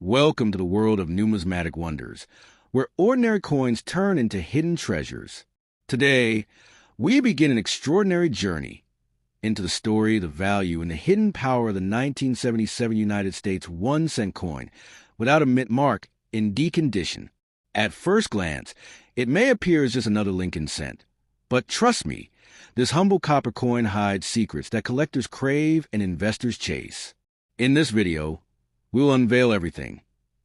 Welcome to the world of numismatic wonders, where ordinary coins turn into hidden treasures. Today, we begin an extraordinary journey into the story, the value, and the hidden power of the 1977 United States 1-cent coin without a mint mark in D condition. At first glance, it may appear as just another Lincoln cent. But trust me, this humble copper coin hides secrets that collectors crave and investors chase. In this video, we'll unveil everything: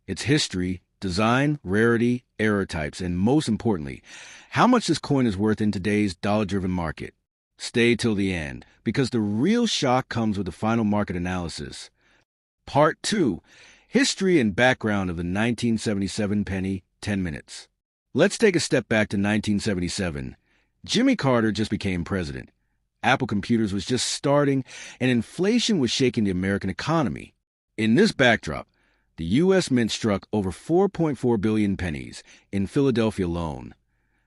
its history, design, rarity, error types, and most importantly, how much this coin is worth in today's dollar-driven market. Stay till the end, because the real shock comes with the final market analysis. Part 2. History and background of the 1977 penny, 10 minutes. Let's take a step back to 1977. Jimmy Carter just became president. Apple Computers was just starting, and inflation was shaking the American economy. In this backdrop, the U.S. Mint struck over 4.4 billion pennies in Philadelphia alone.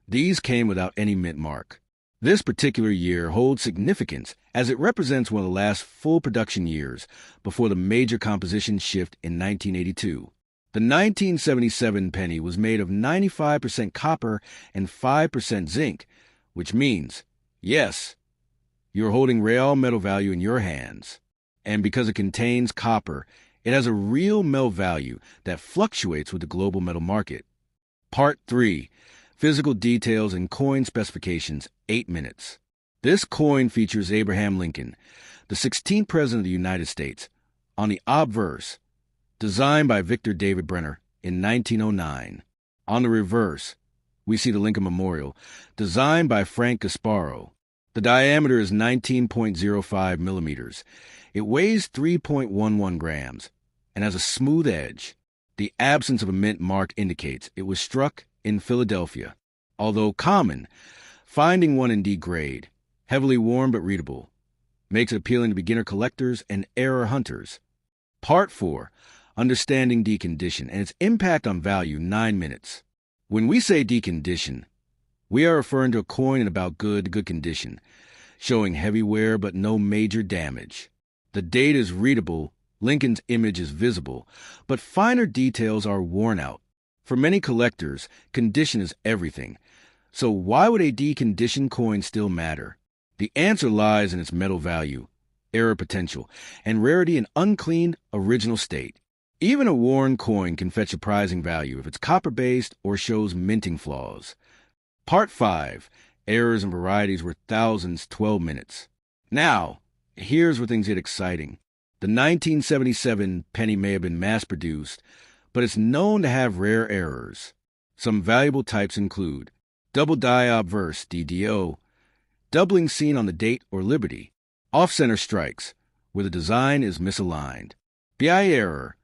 These came without any mint mark. This particular year holds significance as it represents one of the last full production years before the major composition shift in 1982. The 1977 penny was made of 95% copper and 5% zinc, which means, yes, you're holding real metal value in your hands. And because it contains copper, it has a real metal value that fluctuates with the global metal market. Part 3. Physical details and coin specifications, 8 minutes. This coin features Abraham Lincoln, the 16th President of the United States, on the obverse, designed by Victor David Brenner in 1909. On the reverse, we see the Lincoln Memorial, designed by Frank Gasparo. The diameter is 19.05 millimeters. It weighs 3.11 grams and has a smooth edge. The absence of a mint mark indicates it was struck in Philadelphia. Although common, finding one in D grade, heavily worn but readable, makes it appealing to beginner collectors and error hunters. Part 4. Understanding D condition and its impact on value, 9 minutes. When we say D condition, we are referring to a coin in about good condition, showing heavy wear but no major damage. The date is readable, Lincoln's image is visible, but finer details are worn out. For many collectors, condition is everything. So why would a D-condition coin still matter? The answer lies in its metal value, error potential, and rarity in unclean, original state. Even a worn coin can fetch surprising value if it's copper-based or shows minting flaws. Part 5. Errors and varieties worth thousands, 12 minutes. Now, here's where things get exciting. The 1977 penny may have been mass-produced, but it's known to have rare errors. Some valuable types include double die obverse, DDO, doubling seen on the date or liberty, off-center strikes, where the design is misaligned, BI error,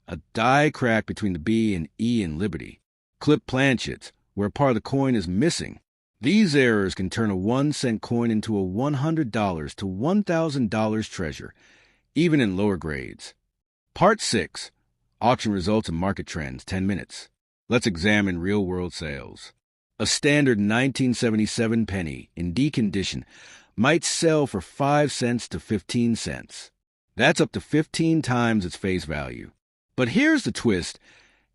a die crack between the B and E in liberty, clip planchets, where a part of the coin is missing. These errors can turn a 1-cent coin into a $100 to $1,000 treasure, even in lower grades. Part 6. Auction results and market trends, 10 minutes. Let's examine real-world sales. A standard 1977 penny in D condition might sell for 5 cents to 15 cents. That's up to 15 times its face value. But here's the twist.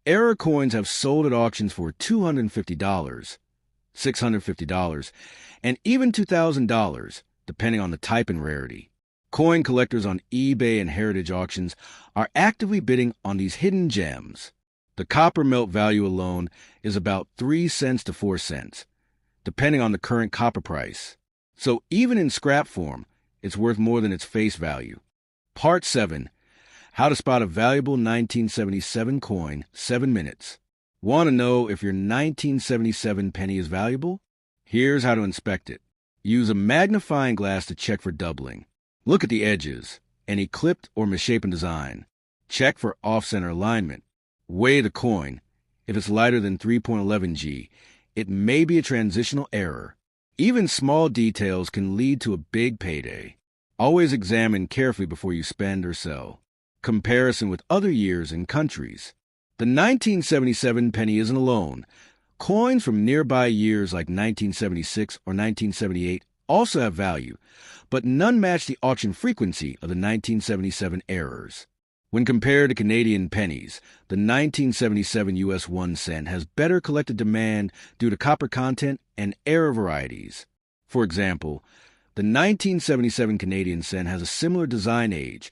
Error coins have sold at auctions for $250, $650, and even $2,000, depending on the type and rarity. Coin collectors on eBay and heritage auctions are actively bidding on these hidden gems. The copper melt value alone is about 3 cents to 4 cents, depending on the current copper price. So even in scrap form, it's worth more than its face value. Part 7. How to spot a valuable 1977 coin, 7 minutes. Want to know if your 1977 penny is valuable? Here's how to inspect it. Use a magnifying glass to check for doubling. Look at the edges, any clipped or misshapen design. Check for off-center alignment. Weigh the coin. If it's lighter than 3.11 G, it may be a transitional error. Even small details can lead to a big payday. Always examine carefully before you spend or sell. Comparison with other years and countries. The 1977 penny isn't alone. Coins from nearby years like 1976 or 1978 also have value, but none match the auction frequency of the 1977 errors. When compared to Canadian pennies, the 1977 U.S. 1 cent has better collected demand due to copper content and error varieties. For example, the 1977 Canadian cent has a similar design age,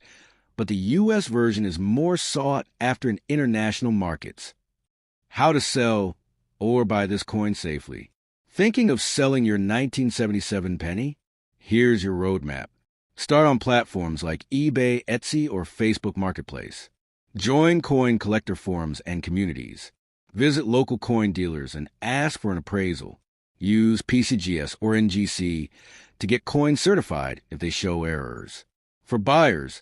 but the U.S. version is more sought after in international markets. How to sell or buy this coin safely. Thinking of selling your 1977 penny? Here's your roadmap. Start on platforms like eBay, Etsy, or Facebook Marketplace. Join coin collector forums and communities. Visit local coin dealers and ask for an appraisal. Use PCGS or NGC to get coins certified if they show errors. For buyers,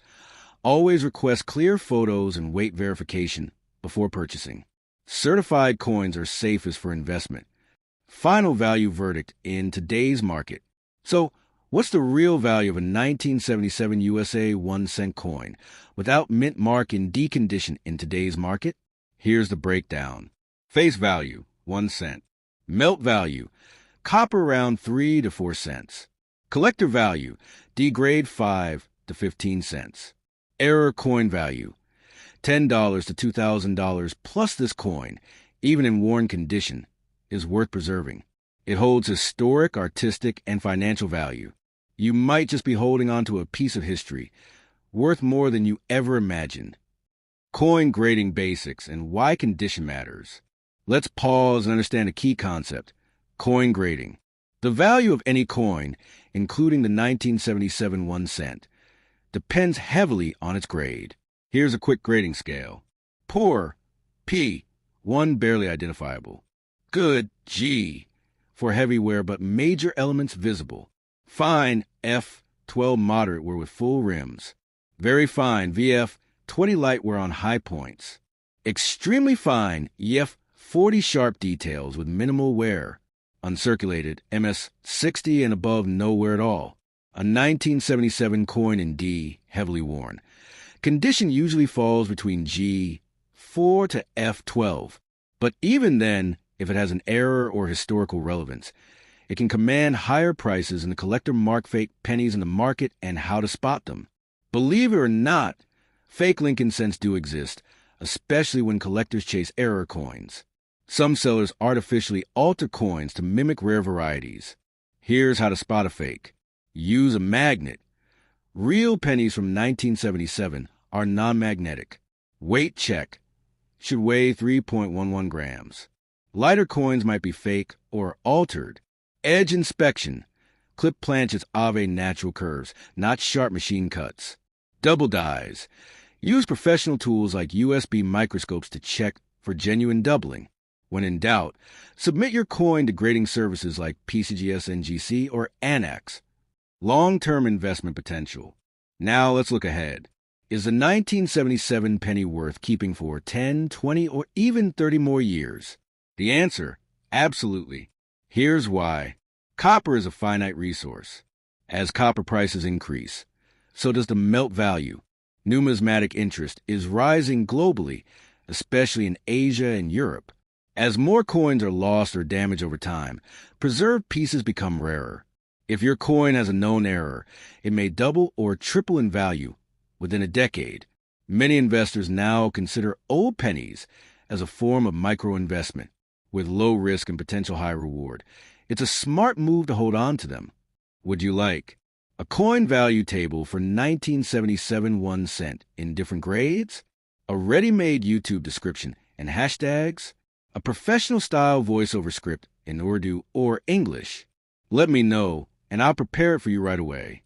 always request clear photos and weight verification before purchasing. Certified coins are safest for investment. Final value verdict in today's market. So, what's the real value of a 1977 USA 1 cent coin without mint mark and decondition in today's market? Here's the breakdown. Face value, 1 cent. Melt value, copper around 3 to 4 cents. Collector value, degrade 5 to 15 cents. Error coin value, $10 to $2,000 plus this coin, even in worn condition, is worth preserving. It holds historic, artistic, and financial value. You might just be holding on to a piece of history, worth more than you ever imagined. Coin grading basics and why condition matters. Let's pause and understand a key concept, coin grading. The value of any coin, including the 1977 1 cent, depends heavily on its grade. Here's a quick grading scale. Poor, P, 1 barely identifiable. Good, G, for heavy wear but major elements visible. Fine, F, 12 moderate wear with full rims. Very fine, VF, 20 light wear on high points. Extremely fine, EF, 40 sharp details with minimal wear. Uncirculated, MS, 60 and above no wear at all. A 1977 coin in D, heavily worn. Condition usually falls between G, 4 to F, 12. But even then, if it has an error or historical relevance, it can command higher prices in the collector mark fake pennies in the market and how to spot them. Believe it or not, fake Lincoln cents do exist, especially when collectors chase error coins. Some sellers artificially alter coins to mimic rare varieties. Here's how to spot a fake. Use a magnet. Real pennies from 1977 are non-magnetic. Weight check. Should weigh 3.11 grams. Lighter coins might be fake or altered. Edge inspection. Clip planchets Ave natural curves, not sharp machine cuts. Double dies. Use professional tools like USB microscopes to check for genuine doubling. When in doubt, submit your coin to grading services like PCGS NGC or Annex. Long-term investment potential. Now let's look ahead. Is the 1977 penny worth keeping for 10, 20, or even 30 more years? The answer, absolutely. Here's why. Copper is a finite resource. As copper prices increase, so does the melt value. Numismatic interest is rising globally, especially in Asia and Europe. As more coins are lost or damaged over time, preserved pieces become rarer. If your coin has a known error, it may double or triple in value within a decade. Many investors now consider old pennies as a form of micro-investment with low risk and potential high reward. It's a smart move to hold on to them. Would you like a coin value table for 1977 1 cent in different grades? A ready-made YouTube description and hashtags? A professional-style voiceover script in Urdu or English? Let me know, and I'll prepare it for you right away.